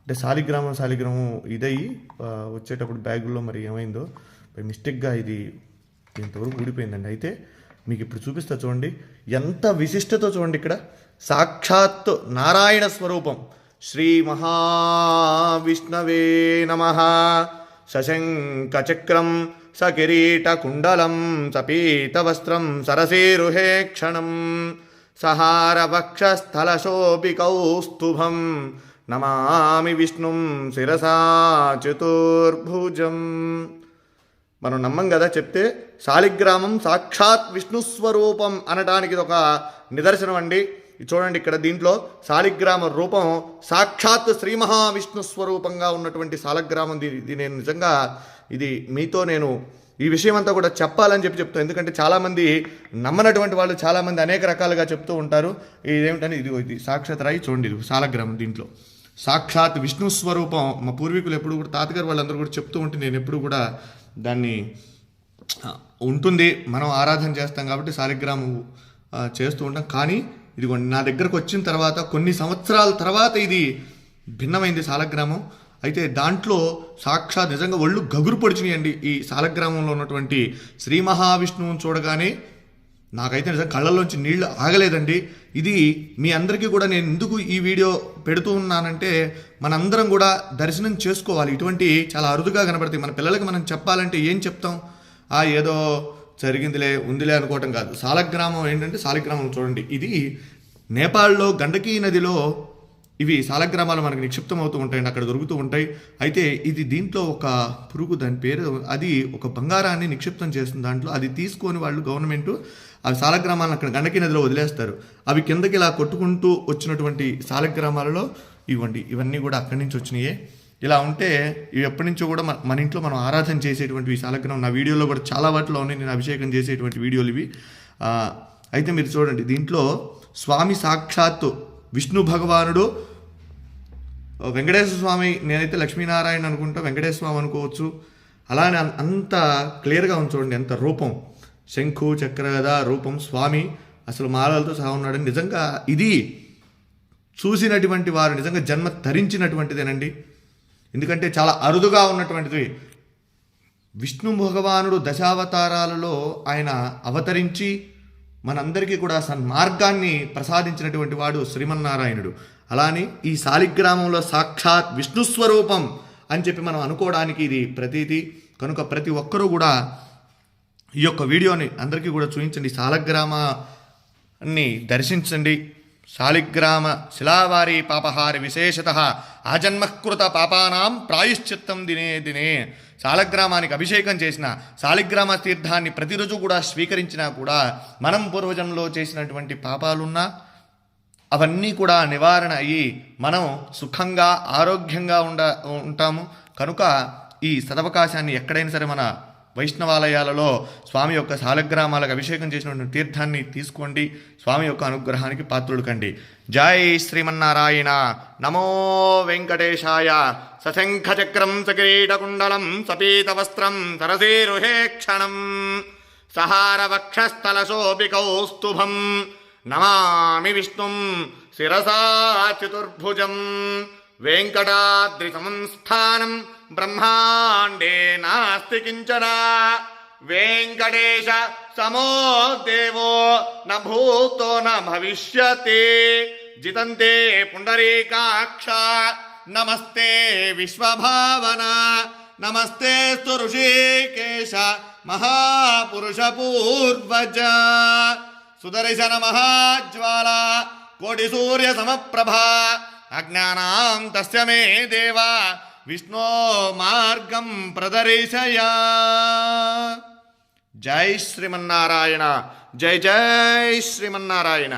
అంటే శాలిగ్రామం ఇదయ్యి వచ్చేటప్పుడు బ్యాగుల్లో మరి ఏమైందో మిస్టేక్గా ఇది ఇంతవరకు ఊడిపోయిందండి. అయితే మీకు ఇప్పుడు చూపిస్తా చూడండి, ఎంత విశిష్టతో చూడండి. ఇక్కడ సాక్షాత్ నారాయణ స్వరూపం. శ్రీ మహావిష్ణవే నమః. సశంఖచక్రం సకిరీటకుండలం సపీతవస్త్రం సరసీరుహే క్షణం సహారవక్షస్థలశోభికౌస్తుభం నమామి విష్ణుం శిరసా చతుర్భుజం. మనం నమ్మం కదా చెప్తే. శాలిగ్రామం సాక్షాత్ విష్ణుస్వరూపం అనడానికి ఇది ఒక నిదర్శనం అండి. చూడండి ఇక్కడ దీంట్లో శాలిగ్రామ రూపం సాక్షాత్ శ్రీ మహావిష్ణు స్వరూపంగా ఉన్నటువంటి శాలిగ్రామం. ఇది నేను నిజంగా ఇది మీతో నేను ఈ విషయం అంతా కూడా చెప్పాలని చెప్తాను. ఎందుకంటే చాలామంది నమ్మనటువంటి వాళ్ళు చాలామంది అనేక రకాలుగా చెప్తూ ఉంటారు. ఇదేమిటని ఇది సాక్షాత్ రాయి చూడండి, ఇది శాలిగ్రామం. దీంట్లో సాక్షాత్ విష్ణు స్వరూపం. మా పూర్వీకులు ఎప్పుడు కూడా తాతగారు వాళ్ళందరూ కూడా చెప్తూ ఉంటే నేను ఎప్పుడు కూడా దాన్ని ఉంటుంది, మనం ఆరాధన చేస్తాం కాబట్టి శాలిగ్రామం చేస్తూ ఉంటాం. కానీ ఇదిగోండి నా దగ్గరకు వచ్చిన తర్వాత కొన్ని సంవత్సరాల తర్వాత ఇది భిన్నమైంది శాలిగ్రామం. అయితే దాంట్లో సాక్షాత్ నిజంగా ఒళ్ళు గగురు పొడిచినాయండి. ఈ శాలిగ్రామంలో ఉన్నటువంటి శ్రీ మహావిష్ణువుని చూడగానే నాకైతే నిజంగా కళ్ళల్లోంచి నీళ్లు ఆగలేదండి. ఇది మీ అందరికీ కూడా నేను ఎందుకు ఈ వీడియో పెడుతూ ఉన్నానంటే మనందరం కూడా దర్శనం చేసుకోవాలి. ఇటువంటి చాలా అరుదుగా కనబడతాయి. మన పిల్లలకి మనం చెప్పాలంటే ఏం చెప్తాం? ఏదో జరిగిందిలే ఉందిలే అనుకోవటం కాదు. శాలిగ్రామం ఏంటంటే శాలిగ్రామం చూడండి, ఇది నేపాల్లో గండకీ నదిలో ఇవి శాలిగ్రామాలు మనకు నిక్షిప్తం అవుతూ ఉంటాయండి, అక్కడ దొరుకుతూ ఉంటాయి. అయితే ఇది దీంట్లో ఒక పురుగు, దాని పేరు, అది ఒక బంగారాన్ని నిక్షిప్తం చేస్తుంది దాంట్లో. అది తీసుకొని వాళ్ళు గవర్నమెంట్ ఆ శాలిగ్రామాలను అక్కడ గండకీ నదిలో వదిలేస్తారు. అవి కిందకి ఇలా కొట్టుకుంటూ వచ్చినటువంటి శాలిగ్రామాలలో ఇవన్నీ కూడా అక్కడి నుంచి వచ్చినాయే. ఇలా ఉంటే ఇవి ఎప్పటి నుంచో కూడా మన ఇంట్లో మనం ఆరాధన చేసేటువంటి శాలిగ్రామం. నా వీడియోలో కూడా చాలా వాటిలో ఉన్నాయి, నేను అభిషేకం చేసేటువంటి వీడియోలు ఇవి. అయితే మీరు చూడండి, దీంట్లో స్వామి సాక్షాత్తు విష్ణు భగవానుడు, వెంకటేశ్వర స్వామి, నేనైతే లక్ష్మీనారాయణ అనుకుంటా, వెంకటేశ్వర స్వామి అనుకోవచ్చు. అలానే అంత క్లియర్గా ఉంది చూడండి, ఎంత రూపం, శంఖు చక్రగద రూపం, స్వామి అసలు మాలలతో సహా ఉన్నాడు. నిజంగా ఇది చూసినటువంటి వారు నిజంగా జన్మ ధరించినటువంటిదేనండి. ఎందుకంటే చాలా అరుదుగా ఉన్నటువంటిది. విష్ణు భగవానుడు దశావతారాలలో ఆయన అవతరించి మనందరికీ కూడా సన్మార్గాన్ని ప్రసాదించినటువంటి వాడు శ్రీమన్నారాయణుడు. అలానే ఈ శాలిగ్రామంలో సాక్షాత్ విష్ణుస్వరూపం అని చెప్పి మనం అనుకోవడానికి ఇది ప్రతీతి. కనుక ప్రతి ఒక్కరూ కూడా ఈ యొక్క వీడియోని అందరికీ కూడా చూపించండి, శాలిగ్రామాన్ని దర్శించండి. శాలిగ్రామ శిలావారి పాపహారి విశేషత ఆజన్మకృత పాపానాం ప్రాయశ్చిత్తం దినే దినే. శాలిగ్రామానికి అభిషేకం చేసిన, శాలిగ్రామ తీర్థాన్ని ప్రతిరోజు కూడా స్వీకరించినా కూడా మనం పూర్వజన్మలో చేసినటువంటి పాపాలున్నా అవన్నీ కూడా నివారణ అయ్యి మనం సుఖంగా ఆరోగ్యంగా ఉంటాము. కనుక ఈ సదవకాశాన్ని ఎక్కడైనా సరే మన వైష్ణవాలయాలలో స్వామి యొక్క శాలిగ్రామాలకు అభిషేకం చేసినటువంటి తీర్థాన్ని తీసుకోండి. స్వామి యొక్క అనుగ్రహానికి పాత్రులు కండి. జై శ్రీమన్నారాయణ. నమో వెంకటేశాయ. సశంఖచక్రం సకిరీటకుండలం సపీతవస్త్రం సరసీరుహే క్షణం సహారవక్షస్థలశోభికౌస్తుభం నమామి విష్ణుం శిరసా చతుర్భుజం. వెంకటాద్రి సంస్థానం బ్రహ్మాండే నాస్తి కించన. వెంకటేశ సమో దేవో న భూతో న భవిష్యతి. జితంతే పుండరీకాక్ష నమస్తే విశ్వభావన. నమస్తే స్తు ఋషికేశ మహాపురుష పూర్వజ. సుదర్శన మహాజ్వాల కోటి సూర్య సమప్రభా. అజ్ఞానాం తస్య మే దేవా విష్ణో మార్గం ప్రదర్శయ. జై శ్రీమన్నారాయణ. జై జై శ్రీమన్నారాయణ.